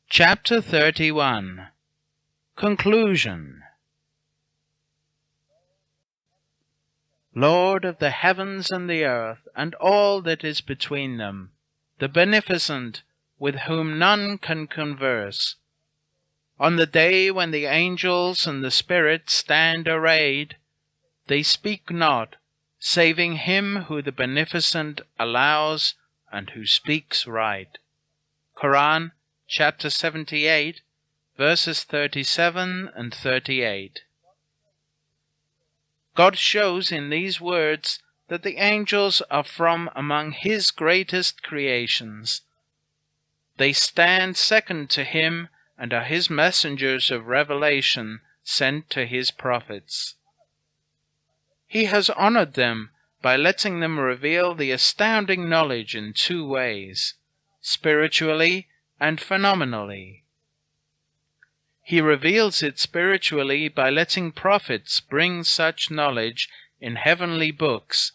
Chapter 31. Conclusion. Lord of the heavens and the earth, and all that is between them, the Beneficent, with whom none can converse, on the day when the angels and the spirits stand arrayed, they speak not, saving him who the Beneficent allows and who speaks right. Quran, chapter 78, verses 37 and 38. God shows in these words that the angels are from among His greatest creations. They stand second to Him and are His messengers of revelation sent to His prophets. He has honored them by letting them reveal the astounding knowledge in two ways, spiritually and phenomenally. He reveals it spiritually by letting prophets bring such knowledge in heavenly books,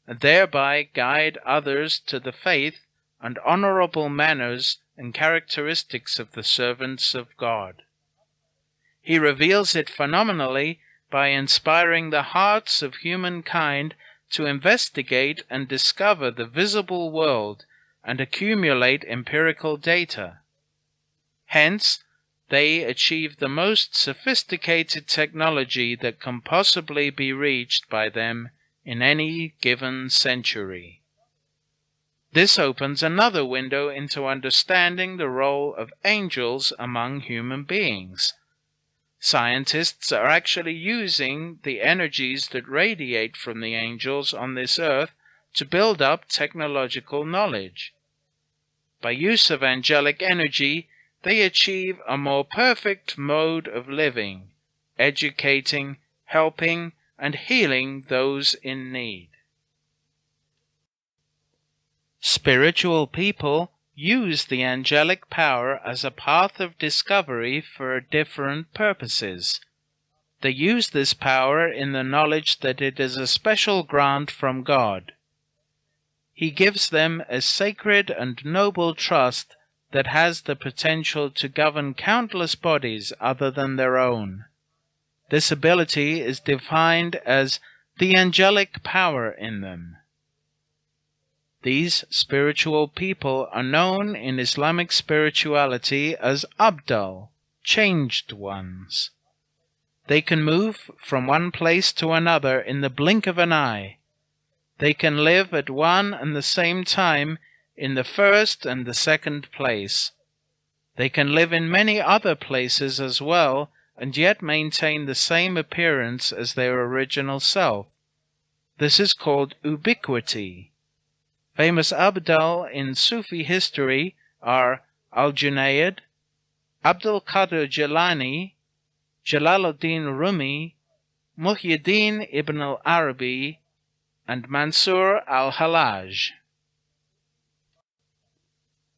and thereby guide others to the faith and honorable manners and characteristics of the servants of God. He reveals it phenomenally by inspiring the hearts of humankind to investigate and discover the visible world and accumulate empirical data. Hence, they achieve the most sophisticated technology that can possibly be reached by them in any given century. This opens another window into understanding the role of angels among human beings. Scientists are actually using the energies that radiate from the angels on this earth to build up technological knowledge. By use of angelic energy, they achieve a more perfect mode of living, educating, helping, and healing those in need. Spiritual people use the angelic power as a path of discovery for different purposes. They use this power in the knowledge that it is a special grant from God. He gives them a sacred and noble trust that has the potential to govern countless bodies other than their own. This ability is defined as the angelic power in them. These spiritual people are known in Islamic spirituality as Abdal, changed ones. They can move from one place to another in the blink of an eye. They can live at one and the same time in the first and the second place. They can live in many other places as well, and yet maintain the same appearance as their original self. This is called ubiquity. Famous Abdal in Sufi history are Al-Junayd, Abdul Qadir Jilani, Jalaluddin Rumi, Muhyiddin ibn al-Arabi, and Mansur al-Hallaj.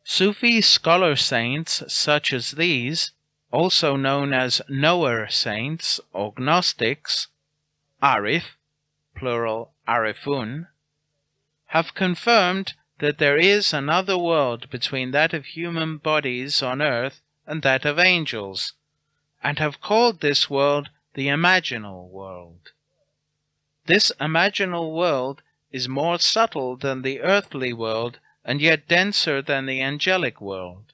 Sufi scholar saints such as these, also known as knower saints or gnostics, Arif, plural Arifun, have confirmed that there is another world between that of human bodies on earth and that of angels, and have called this world the imaginal world. This imaginal world is more subtle than the earthly world and yet denser than the angelic world.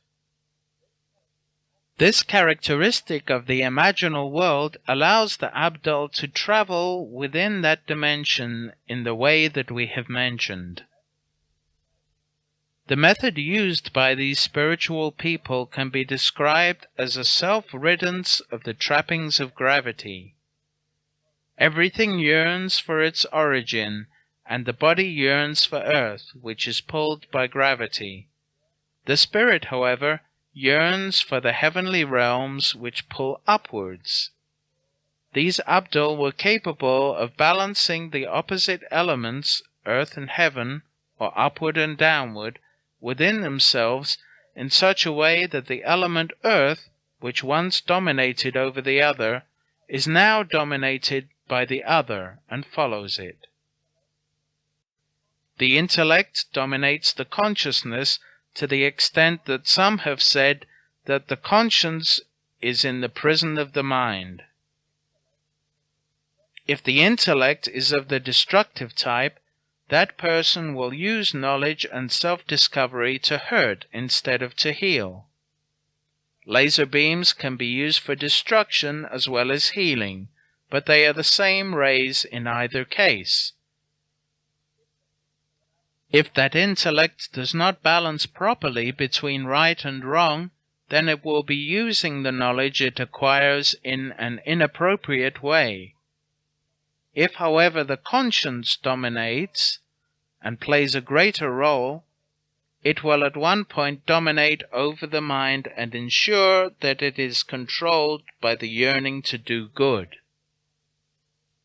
This characteristic of the imaginal world allows the Abdal to travel within that dimension in the way that we have mentioned. The method used by these spiritual people can be described as a self-riddance of the trappings of gravity. Everything yearns for its origin, and the body yearns for earth, which is pulled by gravity. The spirit, however, yearns for the heavenly realms which pull upwards. These Abdal were capable of balancing the opposite elements, earth and heaven, or upward and downward, within themselves in such a way that the element earth, which once dominated over the other, is now dominated by the other and follows it. The intellect dominates the consciousness to the extent that some have said that the conscience is in the prison of the mind. If the intellect is of the destructive type, that person will use knowledge and self-discovery to hurt instead of to heal. Laser beams can be used for destruction as well as healing, but they are the same rays in either case. If that intellect does not balance properly between right and wrong, then it will be using the knowledge it acquires in an inappropriate way. If, however, the conscience dominates and plays a greater role, it will at one point dominate over the mind and ensure that it is controlled by the yearning to do good.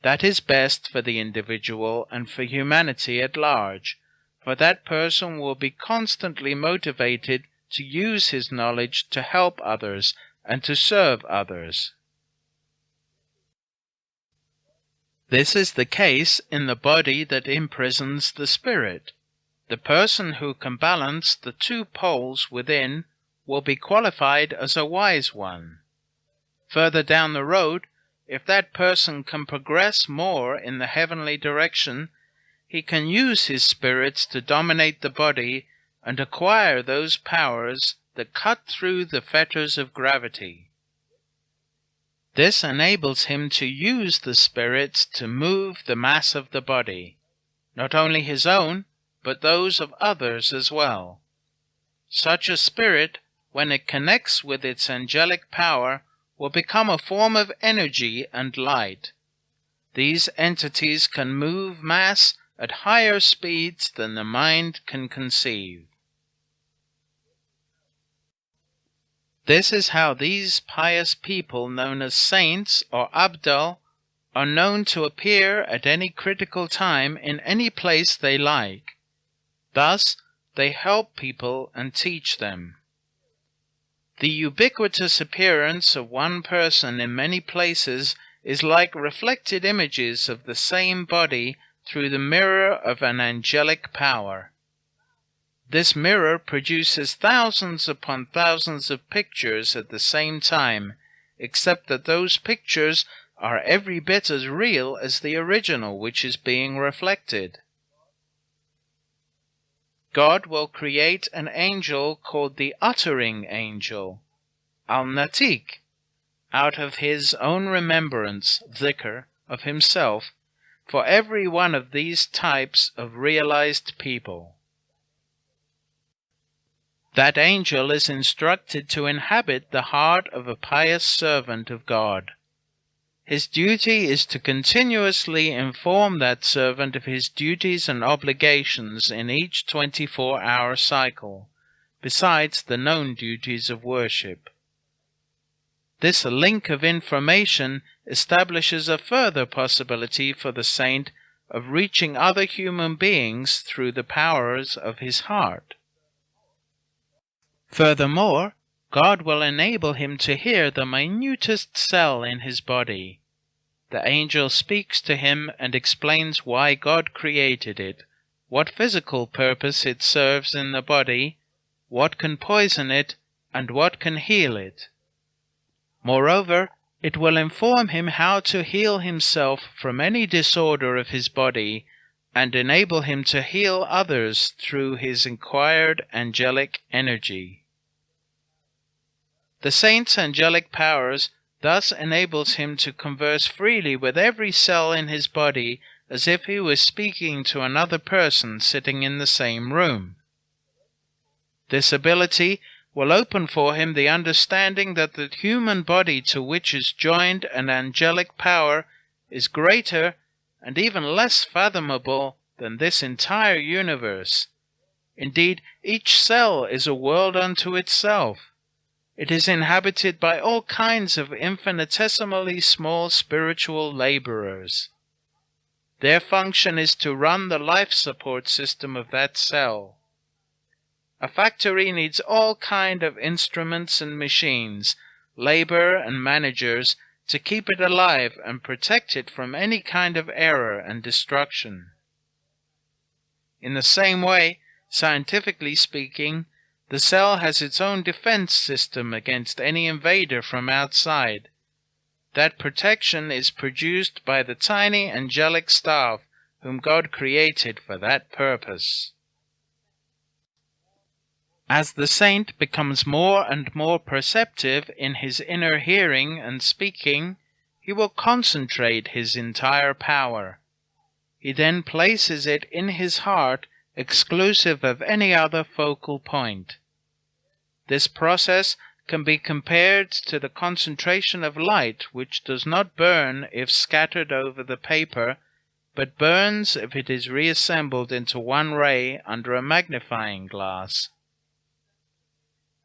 That is best for the individual and for humanity at large, for that person will be constantly motivated to use his knowledge to help others and to serve others. This is the case in the body that imprisons the spirit. The person who can balance the two poles within will be qualified as a wise one. Further down the road, if that person can progress more in the heavenly direction, he can use his spirits to dominate the body and acquire those powers that cut through the fetters of gravity. This enables him to use the spirits to move the mass of the body, not only his own, but those of others as well. Such a spirit, when it connects with its angelic power, will become a form of energy and light. These entities can move mass at higher speeds than the mind can conceive. This is how these pious people known as saints or Abdul are known to appear at any critical time in any place they like. Thus, they help people and teach them. The ubiquitous appearance of one person in many places is like reflected images of the same body through the mirror of an angelic power. This mirror produces thousands upon thousands of pictures at the same time, except that those pictures are every bit as real as the original which is being reflected. God will create an angel called the uttering angel, al-Natiq, out of his own remembrance, dhikr, of himself, for every one of these types of realized people. That angel is instructed to inhabit the heart of a pious servant of God. His duty is to continuously inform that servant of his duties and obligations in each 24-hour cycle, besides the known duties of worship. This link of information establishes a further possibility for the saint of reaching other human beings through the powers of his heart. Furthermore, God will enable him to hear the minutest cell in his body. The angel speaks to him and explains why God created it, what physical purpose it serves in the body, what can poison it, and what can heal it. Moreover, it will inform him how to heal himself from any disorder of his body and enable him to heal others through his acquired angelic energy. The saint's angelic powers thus enables him to converse freely with every cell in his body as if he was speaking to another person sitting in the same room. This ability will open for him the understanding that the human body to which is joined an angelic power is greater and even less fathomable than this entire universe. Indeed, each cell is a world unto itself. It is inhabited by all kinds of infinitesimally small spiritual laborers. Their function is to run the life support system of that cell. A factory needs all kinds of instruments and machines, labor and managers to keep it alive and protect it from any kind of error and destruction. In the same way, scientifically speaking, The cell has its own defense system against any invader from outside. That protection is produced by the tiny angelic staff whom God created for that purpose. As the saint becomes more and more perceptive in his inner hearing and speaking, he will concentrate his entire power. He then places it in his heart, exclusive of any other focal point. This process can be compared to the concentration of light, which does not burn if scattered over the paper, but burns if it is reassembled into one ray under a magnifying glass.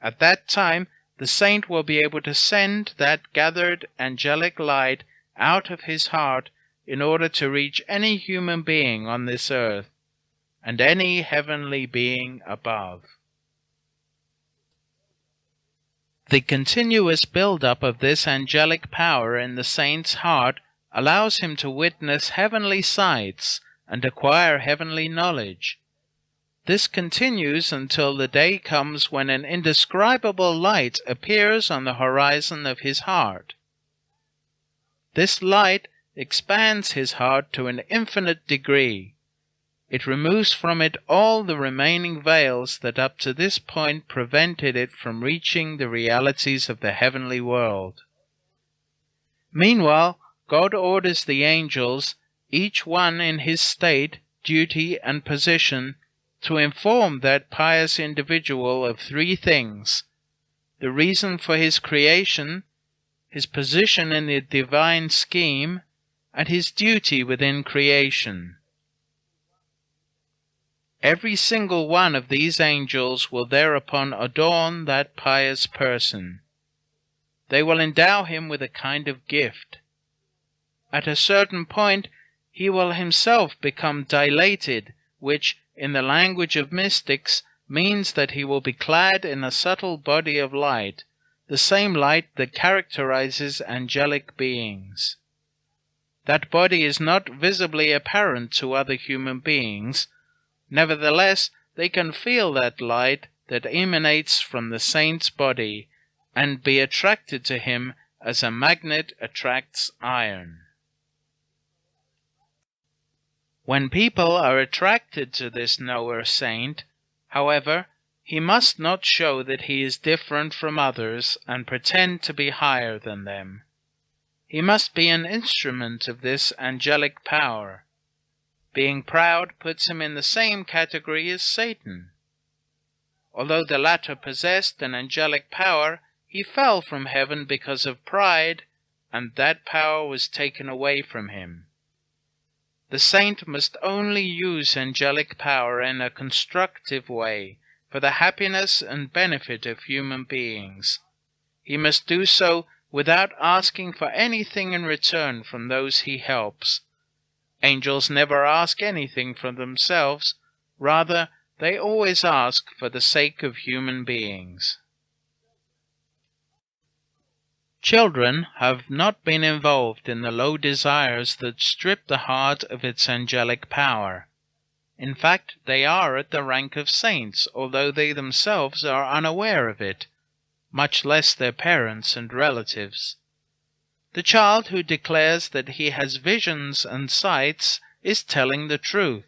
At that time, the saint will be able to send that gathered angelic light out of his heart in order to reach any human being on this earth and any heavenly being above. The continuous build-up of this angelic power in the saint's heart allows him to witness heavenly sights and acquire heavenly knowledge. This continues until the day comes when an indescribable light appears on the horizon of his heart. This light expands his heart to an infinite degree. It removes from it all the remaining veils that up to this point prevented it from reaching the realities of the heavenly world. Meanwhile, God orders the angels, each one in his state, duty, and position, to inform that pious individual of three things: the reason for his creation, his position in the divine scheme, and his duty within creation. Every single one of these angels will thereupon adorn that pious person. They will endow him with a kind of gift. At a certain point, he will himself become dilated, which, in the language of mystics, means that he will be clad in a subtle body of light, the same light that characterizes angelic beings. That body is not visibly apparent to other human beings. Nevertheless, they can feel that light that emanates from the saint's body, and be attracted to him as a magnet attracts iron. When people are attracted to this knower saint, however, he must not show that he is different from others and pretend to be higher than them. He must be an instrument of this angelic power. Being proud puts him in the same category as Satan. Although the latter possessed an angelic power, he fell from heaven because of pride, and that power was taken away from him. The saint must only use angelic power in a constructive way for the happiness and benefit of human beings. He must do so without asking for anything in return from those he helps. Angels never ask anything from themselves. Rather, they always ask for the sake of human beings. Children have not been involved in the low desires that strip the heart of its angelic power. In fact, they are at the rank of saints, although they themselves are unaware of it, much less their parents and relatives. The child who declares that he has visions and sights is telling the truth,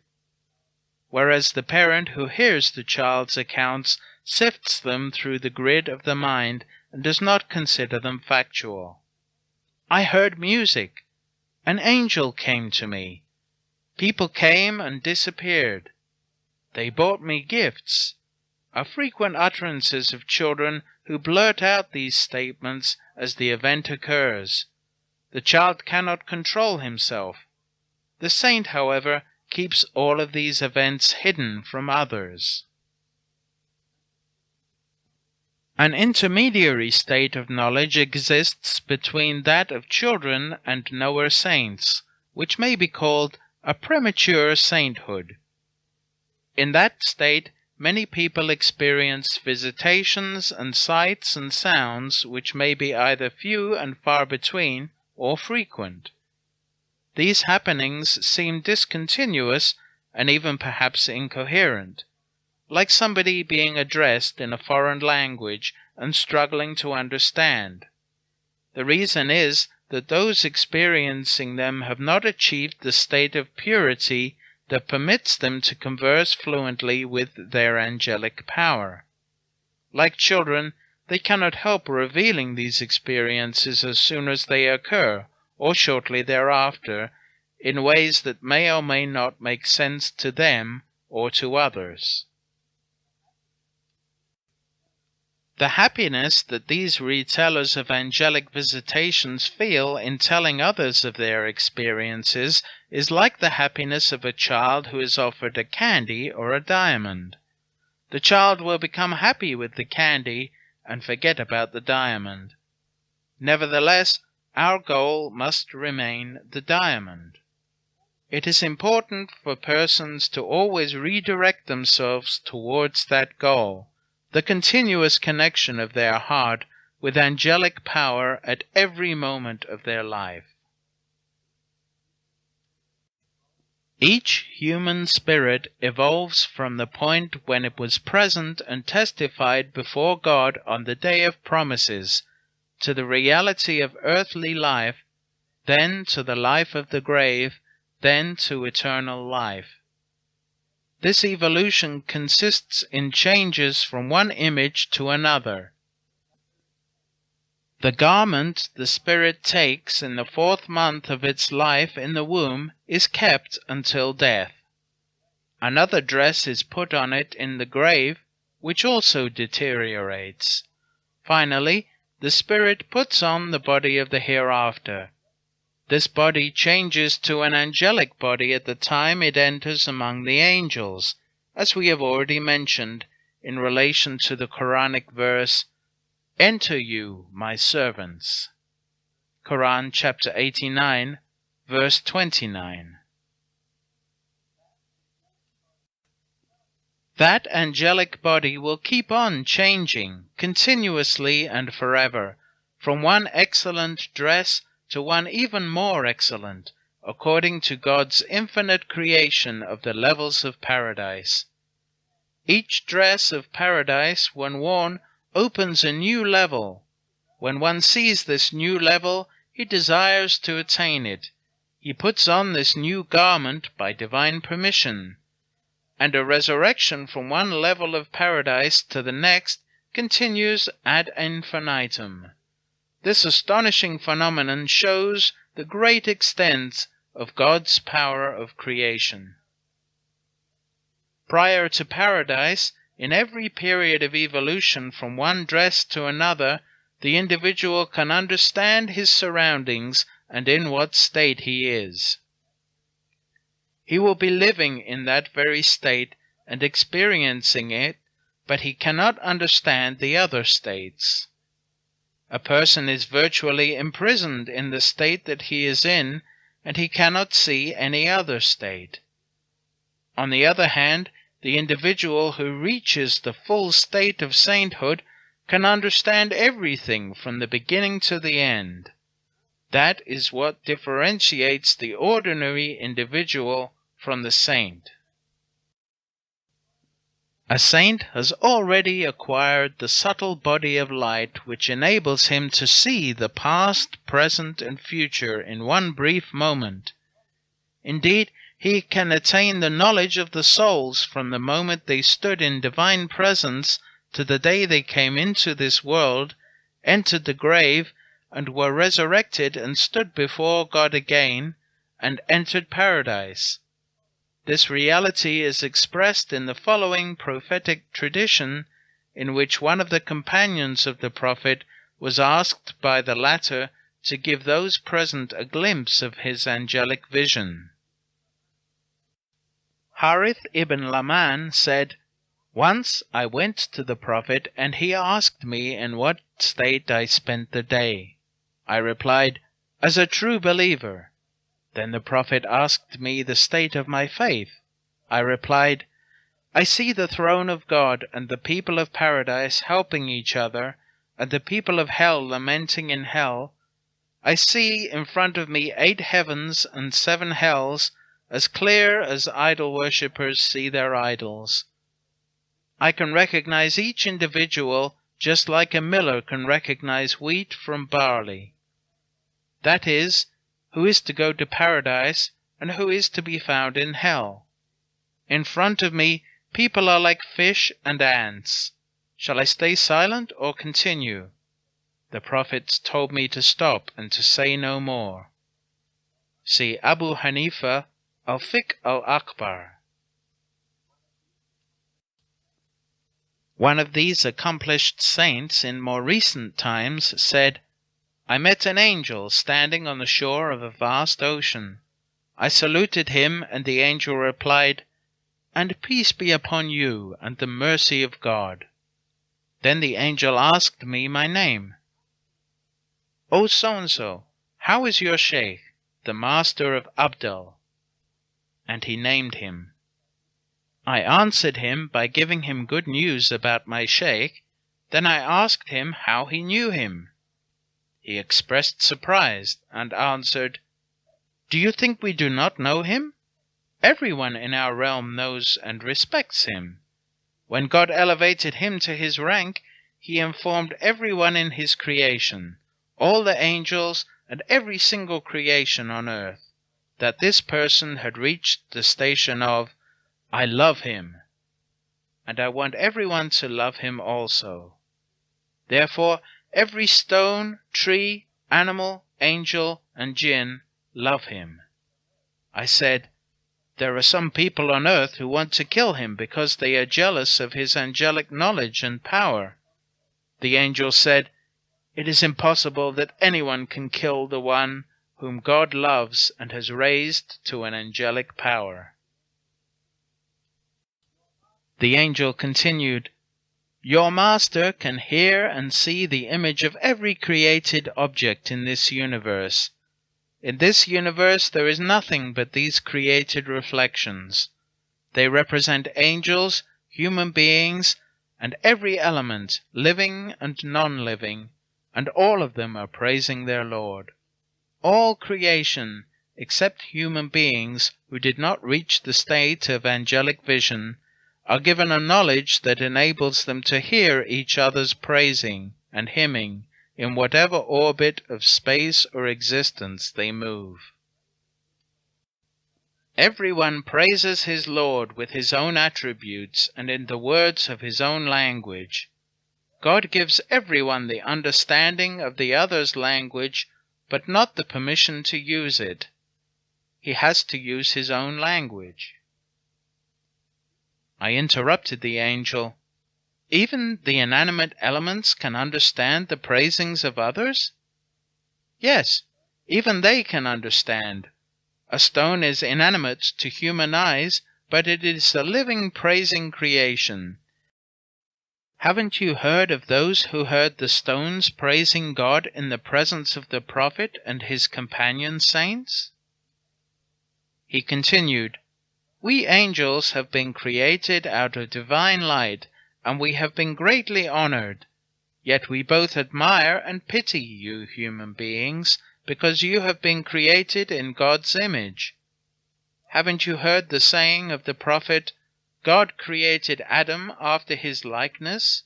whereas the parent who hears the child's accounts sifts them through the grid of the mind and does not consider them factual. I heard music. An angel came to me. People came and disappeared. They brought me gifts, are frequent utterances of children who blurt out these statements as the event occurs. The child cannot control himself. The saint, however, keeps all of these events hidden from others. An intermediary state of knowledge exists between that of children and knower saints, which may be called a premature sainthood. In that state, many people experience visitations and sights and sounds which may be either few and far between or frequent. These happenings seem discontinuous and even perhaps incoherent, like somebody being addressed in a foreign language and struggling to understand. The reason is that those experiencing them have not achieved the state of purity that permits them to converse fluently with their angelic power. Like children, they cannot help revealing these experiences as soon as they occur, or shortly thereafter, in ways that may or may not make sense to them or to others. The happiness that these retellers of angelic visitations feel in telling others of their experiences is like the happiness of a child who is offered a candy or a diamond. The child will become happy with the candy and forget about the diamond. Nevertheless, our goal must remain the diamond. It is important for persons to always redirect themselves towards that goal, the continuous connection of their heart with angelic power at every moment of their life. Each human spirit evolves from the point when it was present and testified before God on the day of promises, to the reality of earthly life, then to the life of the grave, then to eternal life. This evolution consists in changes from one image to another. The garment the spirit takes in the 4th month of its life in the womb is kept until death. Another dress is put on it in the grave, which also deteriorates. Finally, the spirit puts on the body of the hereafter. This body changes to an angelic body at the time it enters among the angels, as we have already mentioned in relation to the Quranic verse, "Enter you, my servants." Quran chapter 89, verse 29. That angelic body will keep on changing, continuously and forever, from one excellent dress to one even more excellent, according to God's infinite creation of the levels of paradise. Each dress of paradise, when worn, opens a new level. When one sees this new level, he desires to attain it. He puts on this new garment by divine permission, and a resurrection from one level of paradise to the next continues ad infinitum. This astonishing phenomenon shows the great extent of God's power of creation. Prior to paradise, in every period of evolution from one dress to another, the individual can understand his surroundings and in what state he is. He will be living in that very state and experiencing it, but he cannot understand the other states. A person is virtually imprisoned in the state that he is in, and he cannot see any other state. On the other hand, the individual who reaches the full state of sainthood can understand everything from the beginning to the end. That is what differentiates the ordinary individual from the saint. A saint has already acquired the subtle body of light which enables him to see the past, present, and future in one brief moment. Indeed, he can attain the knowledge of the souls from the moment they stood in divine presence to the day they came into this world, entered the grave, and were resurrected and stood before God again, and entered paradise. This reality is expressed in the following prophetic tradition, in which one of the companions of the Prophet was asked by the latter to give those present a glimpse of his angelic vision. Harith ibn Laman said, "Once I went to the Prophet, and he asked me in what state I spent the day. I replied, 'As a true believer.' Then the Prophet asked me the state of my faith. I replied, 'I see the throne of God and the people of paradise helping each other, and the people of hell lamenting in hell. I see in front of me 8 heavens and 7 hells, as clear as idol worshippers see their idols. I can recognize each individual just like a miller can recognize wheat from barley. That is, who is to go to paradise and who is to be found in hell. In front of me, people are like fish and ants. Shall I stay silent or continue? The prophets told me to stop and to say no more. See Abu Hanifa, Al-Fiqh al-Akbar. One of these accomplished saints in more recent times said, I met an angel standing on the shore of a vast ocean. I saluted him, and the angel replied, And peace be upon you, and the mercy of God. Then the angel asked me my name. O so-and-so, how is your sheikh, the master of Abdul? And he named him. I answered him by giving him good news about my sheikh. Then I asked him how he knew him. He expressed surprise and answered, Do you think we do not know him? Everyone in our realm knows and respects him. When God elevated him to his rank, he informed everyone in his creation, all the angels and every single creation on earth, that this person had reached the station of, I love him, and I want everyone to love him also. Therefore, every stone, tree, animal, angel, and jinn love him. I said, There are some people on earth who want to kill him because they are jealous of his angelic knowledge and power. The angel said, It is impossible that anyone can kill the one whom God loves and has raised to an angelic power. The angel continued, Your master can hear and see the image of every created object in this universe. In this universe there is nothing but these created reflections. They represent angels, human beings, and every element, living and non-living, and all of them are praising their Lord. All creation, except human beings who did not reach the state of angelic vision, are given a knowledge that enables them to hear each other's praising and hymning in whatever orbit of space or existence they move. Everyone praises his Lord with his own attributes and in the words of his own language. God gives everyone the understanding of the other's language, but not the permission to use it. He has to use his own language. I interrupted the angel. Even the inanimate elements can understand the praisings of others? Yes, even they can understand. A stone is inanimate to human eyes, but it is a living, praising creation. Haven't you heard of those who heard the stones praising God in the presence of the prophet and his companion saints? He continued, We angels have been created out of divine light, and we have been greatly honored. Yet we both admire and pity you human beings, because you have been created in God's image. Haven't you heard the saying of the prophet, God created Adam after his likeness?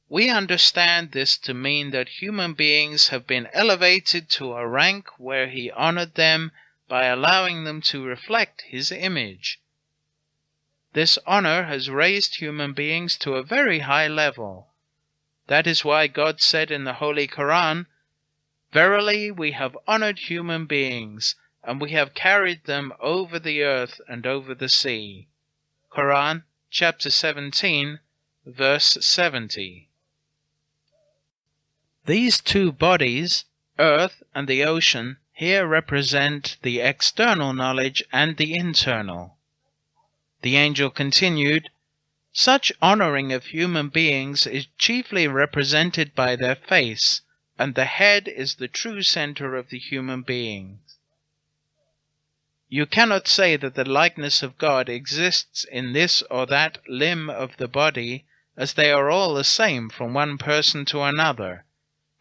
We understand this to mean that human beings have been elevated to a rank where he honored them by allowing them to reflect his image. This honor has raised human beings to a very high level. That is why God said in the Holy Quran, Verily we have honored human beings, and we have carried them over the earth and over the sea. Quran, chapter 17, verse 70. These two bodies, earth and the ocean, here represent the external knowledge and the internal. The angel continued, Such honoring of human beings is chiefly represented by their face, and the head is the true center of the human being. You cannot say that the likeness of God exists in this or that limb of the body, as they are all the same from one person to another.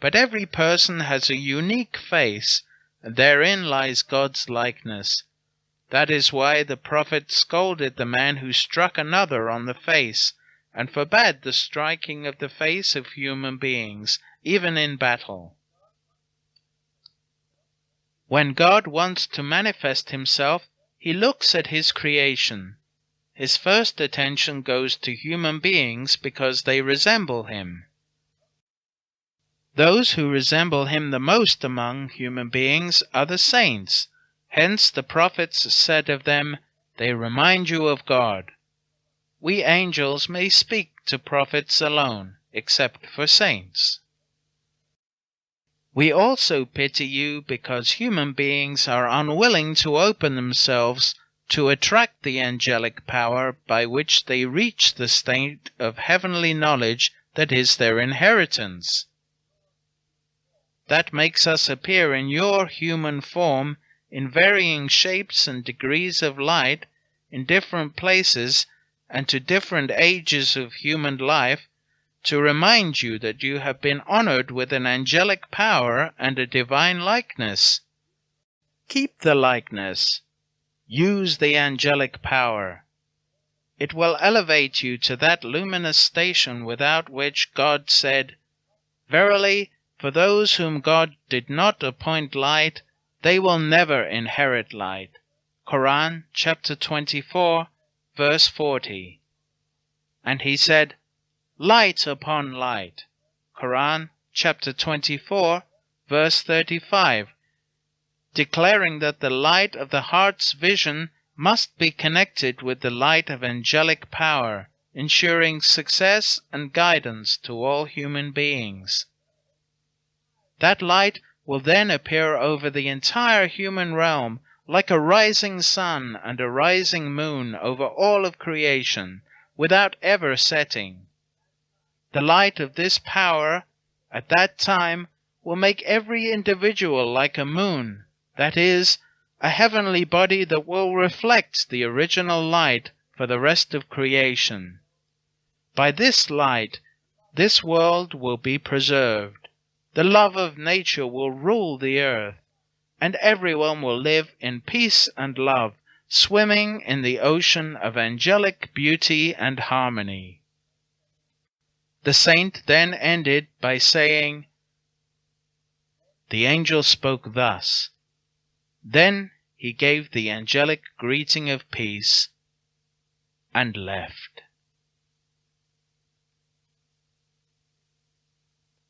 But every person has a unique face, and therein lies God's likeness. That is why the prophet scolded the man who struck another on the face, and forbade the striking of the face of human beings, even in battle. When God wants to manifest himself, he looks at his creation. His first attention goes to human beings because they resemble him. Those who resemble him the most among human beings are the saints. Hence the prophets said of them, "They remind you of God." We angels may speak to prophets alone, except for saints. We also pity you because human beings are unwilling to open themselves to attract the angelic power by which they reach the state of heavenly knowledge that is their inheritance. That makes us appear in your human form in varying shapes and degrees of light, in different places and to different ages of human life, to remind you that you have been honored with an angelic power and a divine likeness. Keep the likeness. Use the angelic power. It will elevate you to that luminous station without which God said, "Verily, for those whom God did not appoint light, they will never inherit light." Quran chapter 24, verse 40. And he said, "Light upon light." Quran chapter 24, verse 35, declaring that the light of the heart's vision must be connected with the light of angelic power, ensuring success and guidance to all human beings. That light will then appear over the entire human realm like a rising sun and a rising moon over all of creation, without ever setting. The light of this power at that time will make every individual like a moon, that is, a heavenly body that will reflect the original light for the rest of creation. By this light, this world will be preserved. The love of nature will rule the earth, and everyone will live in peace and love, swimming in the ocean of angelic beauty and harmony. The saint then ended by saying, "The angel spoke thus. Then he gave the angelic greeting of peace and left."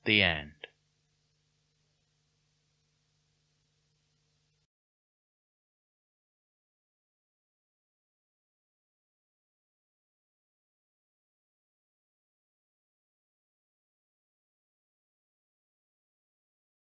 The end.